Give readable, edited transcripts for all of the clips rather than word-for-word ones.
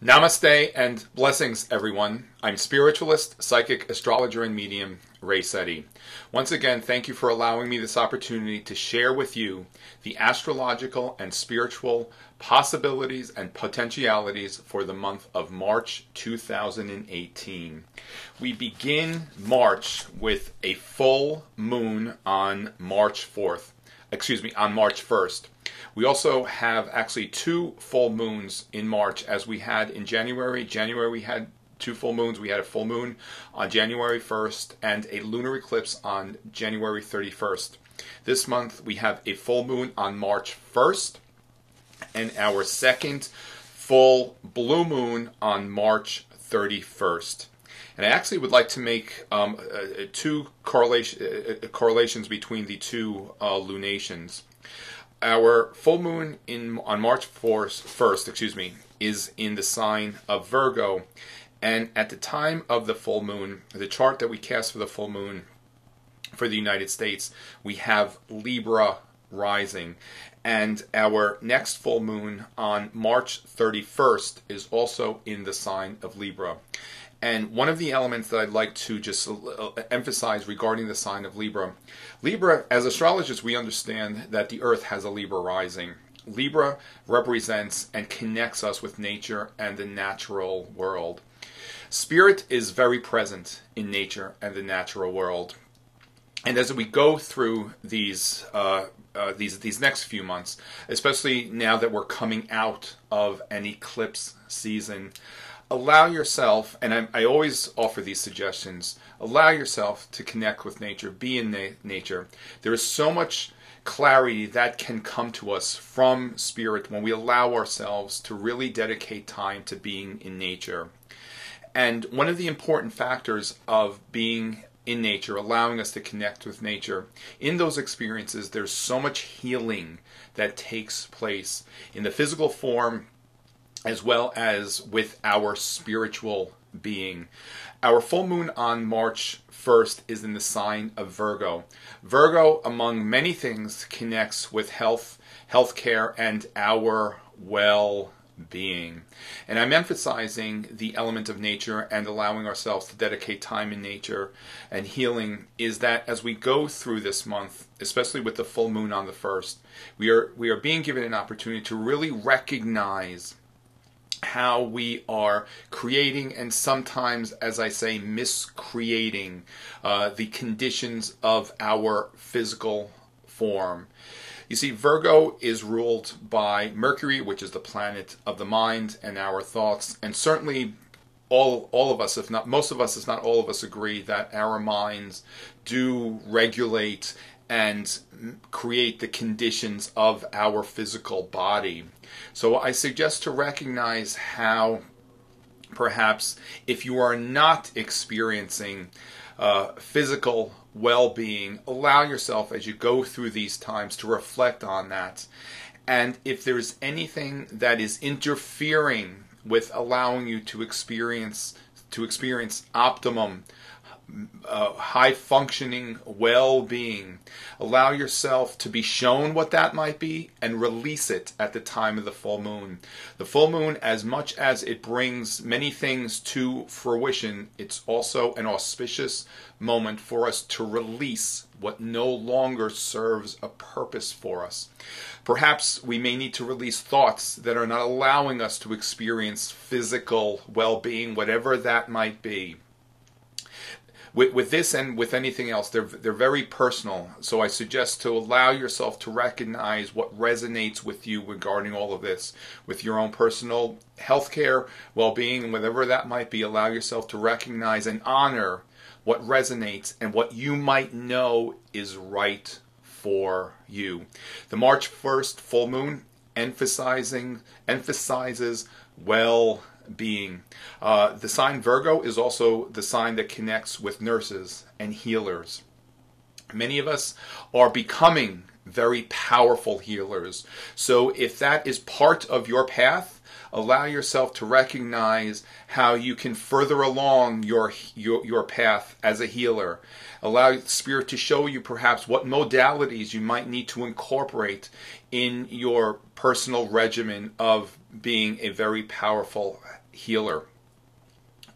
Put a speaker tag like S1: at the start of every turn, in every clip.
S1: Namaste and blessings, everyone. I'm spiritualist, psychic, astrologer, and medium Sette. Once again, thank you for allowing me this opportunity to share with you the astrological and spiritual possibilities and potentialities for the month of March 2018. We begin March with a full moon on March 1st. We also have actually two full moons in March, as we had in January. January we had two full moons. We had a full moon on January 1st and a lunar eclipse on January 31st. This month we have a full moon on March 1st and our second full blue moon on March 31st. And I actually would like to make two correlations between the two lunations. Our full moon on March 1st, is in the sign of Virgo. And at the time of the full moon, the chart that we cast for the full moon for the United States, we have Libra rising. And our next full moon on March 31st is also in the sign of Libra. And one of the elements that I'd like to just emphasize regarding the sign of Libra, as astrologers, we understand that the Earth has a Libra rising. Libra represents and connects us with nature and the natural world. Spirit is very present in nature and the natural world. And as we go through these next few months, especially now that we're coming out of an eclipse season, allow yourself, and I always offer these suggestions, allow yourself to connect with nature, be in nature. There is so much clarity that can come to us from spirit when we allow ourselves to really dedicate time to being in nature. And one of the important factors of being in nature, allowing us to connect with nature, in those experiences, there's so much healing that takes place in the physical form, as well as with our spiritual being. Our full moon on March 1st is in the sign of Virgo. Virgo, among many things, connects with healthcare, and our well-being. And I'm emphasizing the element of nature and allowing ourselves to dedicate time in nature and healing, is that as we go through this month, especially with the full moon on the 1st, we are being given an opportunity to really recognize how we are creating and sometimes, as I say, miscreating the conditions of our physical form. You see, Virgo is ruled by Mercury, which is the planet of the mind and our thoughts, and certainly all of us, if not most of us, if not all of us, agree that our minds do regulate and create the conditions of our physical body. So I suggest to recognize how, perhaps, if you are not experiencing physical well-being, allow yourself as you go through these times to reflect on that. And if there's anything that is interfering with allowing you to experience optimum high-functioning well-being, allow yourself to be shown what that might be and release it at the time of the full moon. The full moon, as much as it brings many things to fruition, it's also an auspicious moment for us to release what no longer serves a purpose for us. Perhaps we may need to release thoughts that are not allowing us to experience physical well-being, whatever that might be. With this and with anything else, they're very personal. So I suggest to allow yourself to recognize what resonates with you regarding all of this, with your own personal healthcare, well-being, and whatever that might be. Allow yourself to recognize and honor what resonates and what you might know is right for you. The March 1st full moon emphasizes well-being. The sign Virgo is also the sign that connects with nurses and healers. Many of us are becoming very powerful healers. So if that is part of your path, allow yourself to recognize how you can further along your path as a healer. Allow Spirit to show you perhaps what modalities you might need to incorporate in your personal regimen of being a very powerful healer.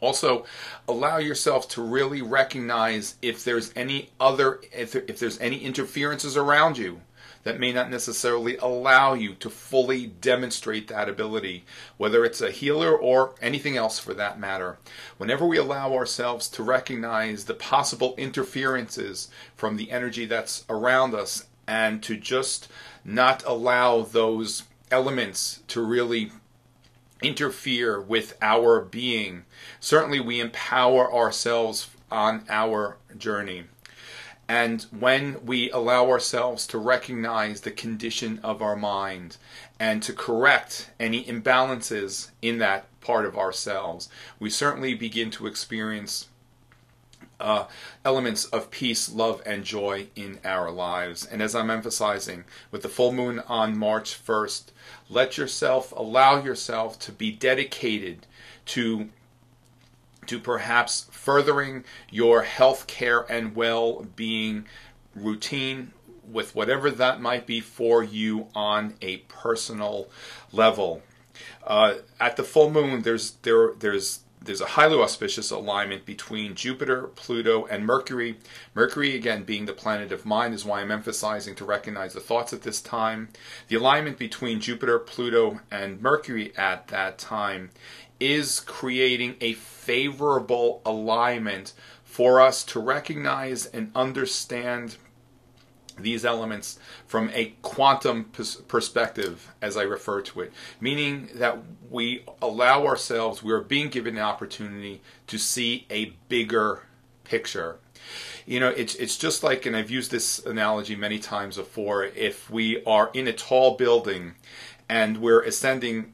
S1: Also, allow yourself to really recognize if there's any interferences around you that may not necessarily allow you to fully demonstrate that ability, whether it's a healer or anything else for that matter. Whenever we allow ourselves to recognize the possible interferences from the energy that's around us, and to just not allow those elements to really interfere with our being, certainly we empower ourselves on our journey. And when we allow ourselves to recognize the condition of our mind and to correct any imbalances in that part of ourselves, we certainly begin to experience elements of peace, love, and joy in our lives. And as I'm emphasizing, with the full moon on March 1st, allow yourself to be dedicated to perhaps furthering your health care and well-being routine, with whatever that might be for you on a personal level. At the full moon, there's a highly auspicious alignment between Jupiter, Pluto, and Mercury. Mercury, again, being the planet of mind, is why I'm emphasizing to recognize the thoughts at this time. The alignment between Jupiter, Pluto, and Mercury at that time is creating a favorable alignment for us to recognize and understand these elements from a quantum perspective, as I refer to it, meaning that we are being given an opportunity to see a bigger picture. You know, it's just like, and I've used this analogy many times before, if we are in a tall building and we're ascending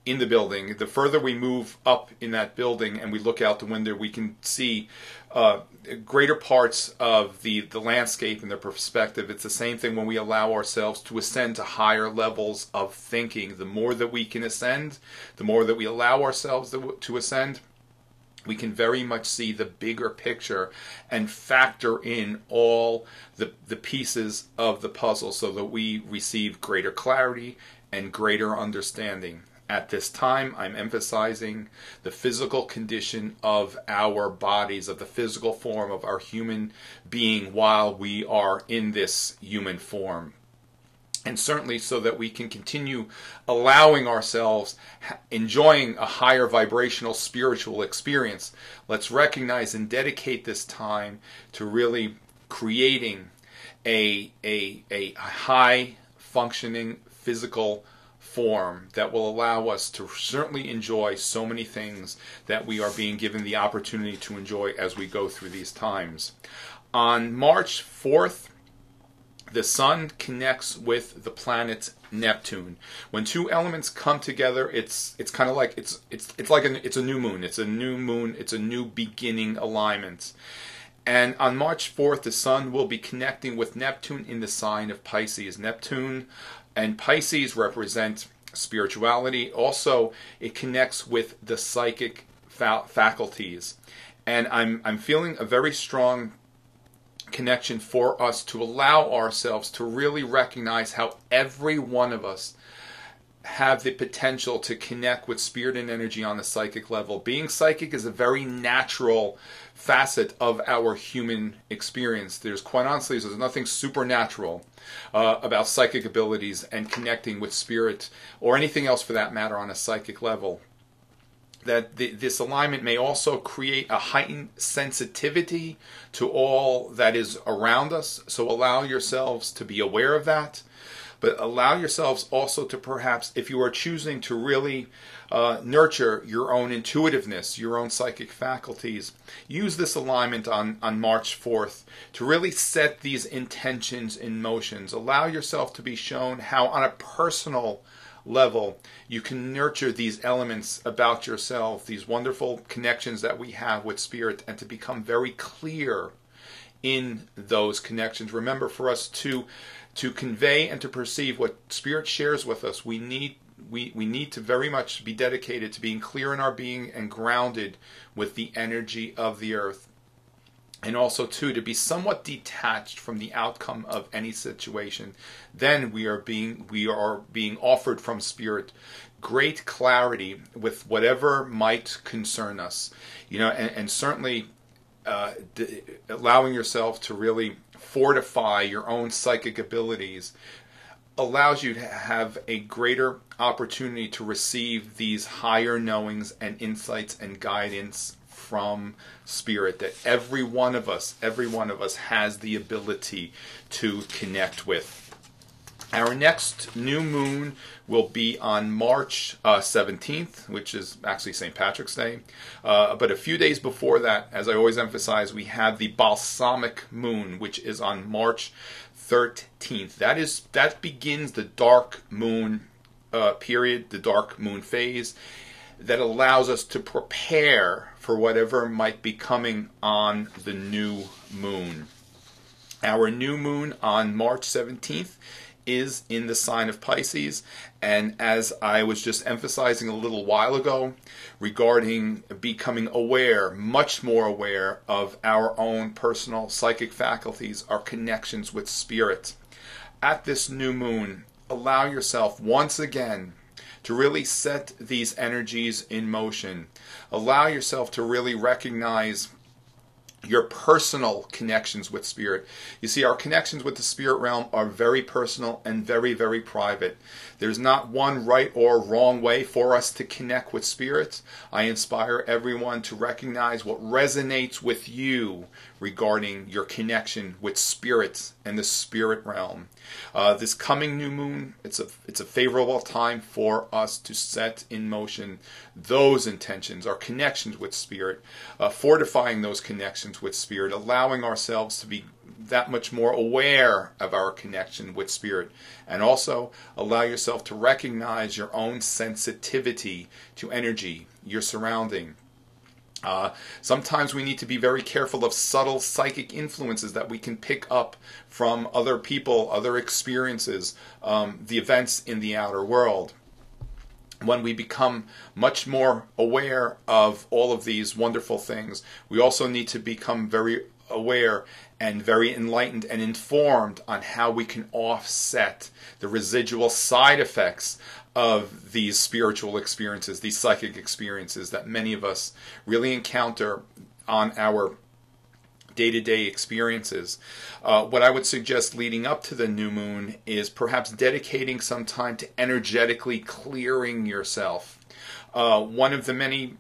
S1: in the building, the further we move up in that building and we look out the window, we can see greater parts of the landscape and the perspective. It's the same thing when we allow ourselves to ascend to higher levels of thinking. The more that we can ascend, the more that we allow ourselves to ascend, we can very much see the bigger picture and factor in all the pieces of the puzzle so that we receive greater clarity and greater understanding. At this time, I'm emphasizing the physical condition of our bodies, of the physical form of our human being while we are in this human form. And certainly so that we can continue allowing ourselves, enjoying a higher vibrational spiritual experience, let's recognize and dedicate this time to really creating a high functioning physical form that will allow us to certainly enjoy so many things that we are being given the opportunity to enjoy as we go through these times. On March 4th, the Sun connects with the planet Neptune. When two elements come together, it's kind of like it's a new moon. It's a new moon. It's a new beginning alignment. And on March 4th, the Sun will be connecting with Neptune in the sign of Pisces. Neptune and Pisces represent spirituality. Also, it connects with the psychic faculties. And I'm feeling a very strong connection for us to allow ourselves to really recognize how every one of us have the potential to connect with spirit and energy on the psychic level. Being psychic is a very natural facet of our human experience. There's nothing supernatural about psychic abilities and connecting with spirit or anything else for that matter on a psychic level. That this alignment may also create a heightened sensitivity to all that is around us. So allow yourselves to be aware of that. But allow yourselves also to perhaps, if you are choosing to really nurture your own intuitiveness, your own psychic faculties, use this alignment on March 4th to really set these intentions in motions. Allow yourself to be shown how on a personal level you can nurture these elements about yourself, these wonderful connections that we have with spirit, and to become very clear in those connections. Remember, for us to convey and to perceive what spirit shares with us, we need to very much be dedicated to being clear in our being and grounded with the energy of the earth. and also too to be somewhat detached from the outcome of any situation, then we are being offered from Spirit great clarity with whatever might concern us, and certainly allowing yourself to really fortify your own psychic abilities allows you to have a greater opportunity to receive these higher knowings and insights and guidance from Spirit that every one of us has the ability to connect with. Our next new moon will be on March 17th, which is actually St. Patrick's Day. But a few days before that, as I always emphasize, we have the balsamic moon, which is on March 13th. That begins the dark moon period, the dark moon phase, that allows us to prepare for whatever might be coming on the new moon. Our new moon on March 17th is in the sign of Pisces, and as I was just emphasizing a little while ago regarding becoming aware, much more aware of our own personal psychic faculties, our connections with Spirit. At this new moon, allow yourself once again to really set these energies in motion. Allow yourself to really recognize your personal connections with Spirit. You see, our connections with the spirit realm are very personal and very, very private. There's not one right or wrong way for us to connect with Spirit. I inspire everyone to recognize what resonates with you regarding your connection with Spirit and the spirit realm. This coming new moon, it's a favorable time for us to set in motion those intentions, our connections with Spirit, fortifying those connections with Spirit, allowing ourselves to be that much more aware of our connection with Spirit, and also allow yourself to recognize your own sensitivity to energy, your surrounding. Sometimes we need to be very careful of subtle psychic influences that we can pick up from other people, other experiences, the events in the outer world. When we become much more aware of all of these wonderful things, we also need to become very aware and very enlightened and informed on how we can offset the residual side effects of these spiritual experiences, these psychic experiences that many of us really encounter on our day-to-day experiences. What I would suggest leading up to the new moon is perhaps dedicating some time to energetically clearing yourself. One of the many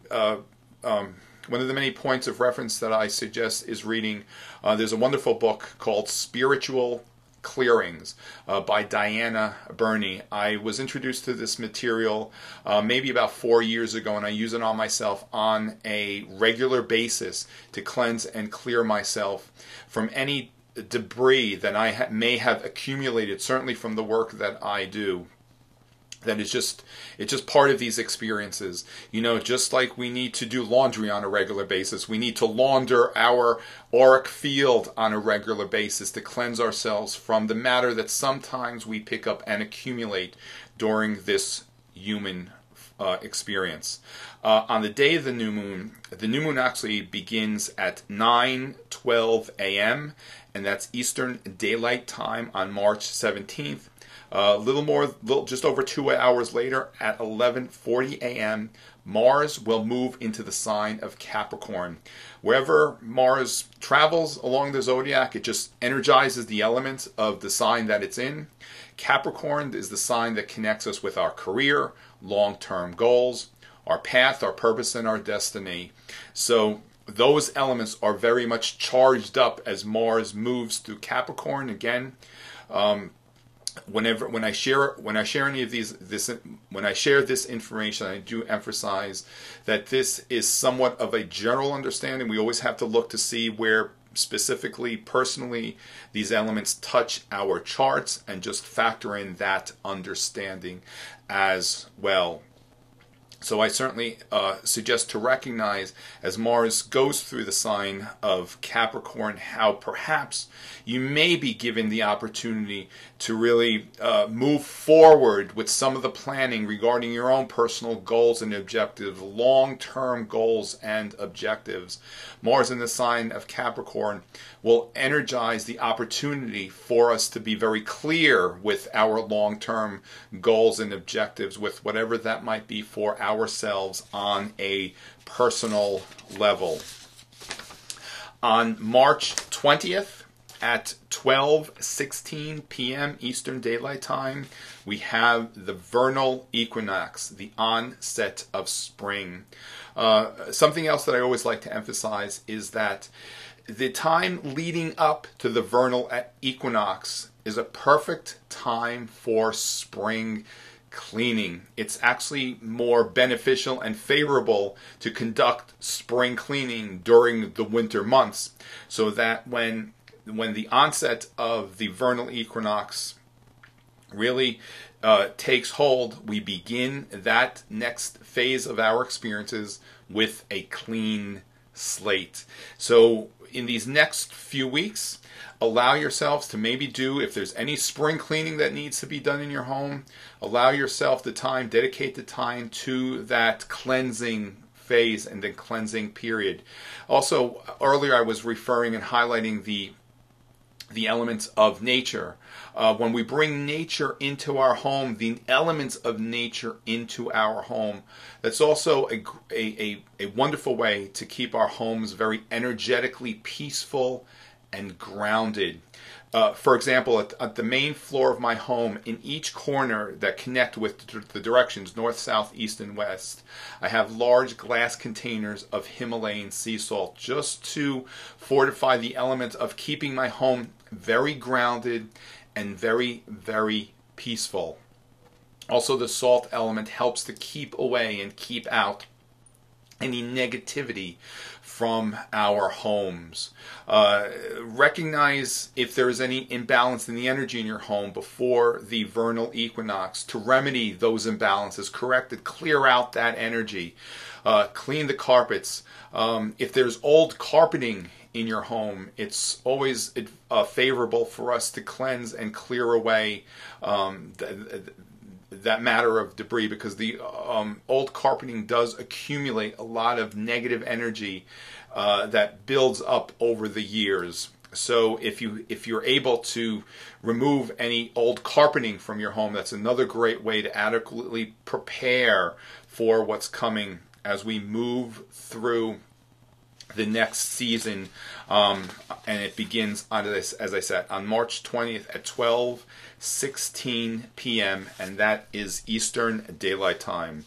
S1: points of reference that I suggest is reading. There's a wonderful book called Spiritual Clearings by Diana Burney. I was introduced to this material maybe about 4 years ago, and I use it on myself on a regular basis to cleanse and clear myself from any debris that I may have accumulated, certainly from the work that I do. That is it's just part of these experiences. Just like we need to do laundry on a regular basis, we need to launder our auric field on a regular basis to cleanse ourselves from the matter that sometimes we pick up and accumulate during this human experience. On the day of the new moon actually begins at 9:12 a.m. and that's Eastern Daylight Time on March 17th. Just over 2 hours later, at 11:40 a.m., Mars will move into the sign of Capricorn. Wherever Mars travels along the zodiac, it just energizes the elements of the sign that it's in. Capricorn is the sign that connects us with our career, long-term goals, our path, our purpose, and our destiny. So those elements are very much charged up as Mars moves through Capricorn. Again, when I share this information, I do emphasize that this is somewhat of a general understanding. We always have to look to see where specifically, personally, these elements touch our charts, and just factor in that understanding as well. So I certainly suggest to recognize, as Mars goes through the sign of Capricorn, how perhaps you may be given the opportunity to really move forward with some of the planning regarding your own personal goals and objectives, long-term goals and objectives. Mars in the sign of Capricorn will energize the opportunity for us to be very clear with our long-term goals and objectives, with whatever that might be for ourselves on a personal level. On March 20th, at 12:16 p.m. Eastern Daylight Time, we have the vernal equinox, the onset of spring. Something else that I always like to emphasize is that the time leading up to the vernal equinox is a perfect time for spring cleaning. It's actually more beneficial and favorable to conduct spring cleaning during the winter months, so that when the onset of the vernal equinox really takes hold, we begin that next phase of our experiences with a clean slate. So in these next few weeks, allow yourselves to maybe do, if there's any spring cleaning that needs to be done in your home, allow yourself the time, dedicate the time to that cleansing phase and the cleansing period. Also, earlier I was referring and highlighting the elements of nature. When we bring nature into our home, the elements of nature into our home, that's also a wonderful way to keep our homes very energetically peaceful and grounded. For example, at the main floor of my home, in each corner that connect with the directions north, south, east, and west, I have large glass containers of Himalayan sea salt, just to fortify the element of keeping my home very grounded and very, very peaceful. Also, the salt element helps to keep away and keep out any negativity from our homes. Recognize if there is any imbalance in the energy in your home before the vernal equinox to remedy those imbalances, correct it, clear out that energy, clean the carpets. If there's old carpeting in your home, it's always favorable for us to cleanse and clear away that matter of debris, because the old carpeting does accumulate a lot of negative energy that builds up over the years. So if you're able to remove any old carpeting from your home, that's another great way to adequately prepare for what's coming as we move through the next season, and it begins on this, as I said, on March 20th at 12:16 p.m. and that is Eastern Daylight Time.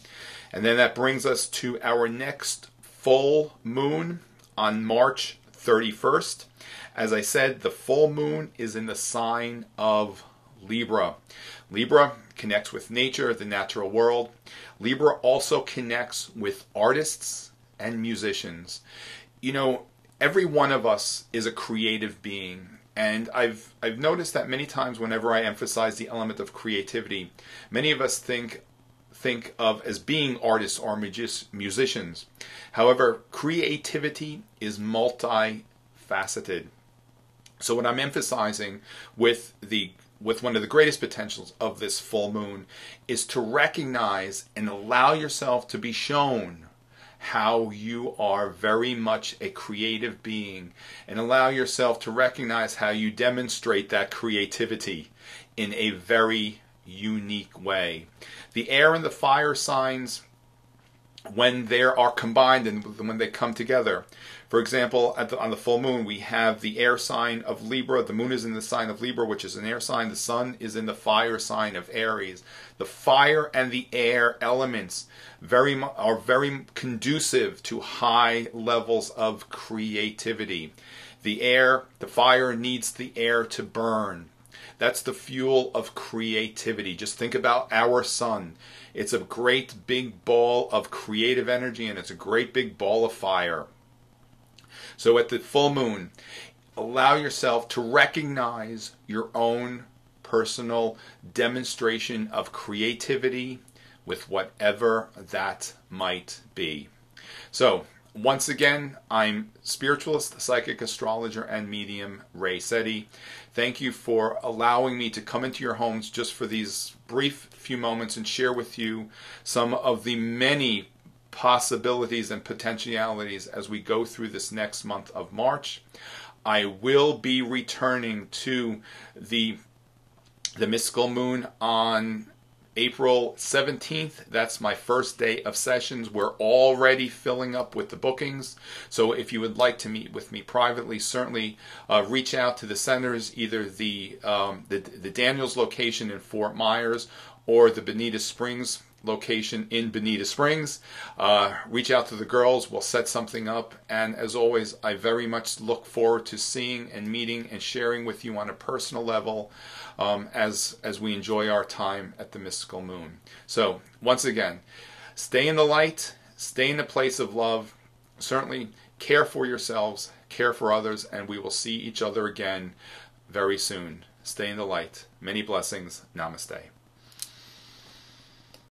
S1: And then that brings us to our next full moon on March 31st. As I said, the full moon is in the sign of Libra. Libra connects with nature, the natural world. Libra also connects with artists and musicians. You know, every one of us is a creative being, and I've noticed that many times whenever I emphasize the element of creativity, many of us think of as being artists or musicians. However, creativity is multifaceted. So what I'm emphasizing with one of the greatest potentials of this full moon is to recognize and allow yourself to be shown how you are very much a creative being, and allow yourself to recognize how you demonstrate that creativity in a very unique way. The air and the fire signs, when they are combined and when they come together, for example, on the full moon, we have the air sign of Libra. The moon is in the sign of Libra, which is an air sign. The sun is in the fire sign of Aries. The fire and the air elements are very conducive to high levels of creativity. The fire needs the air to burn. That's the fuel of creativity. Just think about our sun. It's a great big ball of creative energy, and it's a great big ball of fire. So at the full moon, allow yourself to recognize your own personal demonstration of creativity with whatever that might be. So once again, I'm spiritualist, psychic, astrologer, and medium Ray Sette. Thank you for allowing me to come into your homes just for these brief few moments and share with you some of the many possibilities and potentialities as we go through this next month of March. I will be returning to the mystical moon on April 17th. That's my first day of sessions. We're already filling up with the bookings. So if you would like to meet with me privately, certainly reach out to the centers, either the Daniels location in Fort Myers or the Bonita Springs location in Bonita Springs. Reach out to the girls. We'll set something up. And as always, I very much look forward to seeing and meeting and sharing with you on a personal level as we enjoy our time at the mystical moon. So once again, stay in the light, stay in the place of love. Certainly care for yourselves, care for others, and we will see each other again very soon. Stay in the light. Many blessings. Namaste.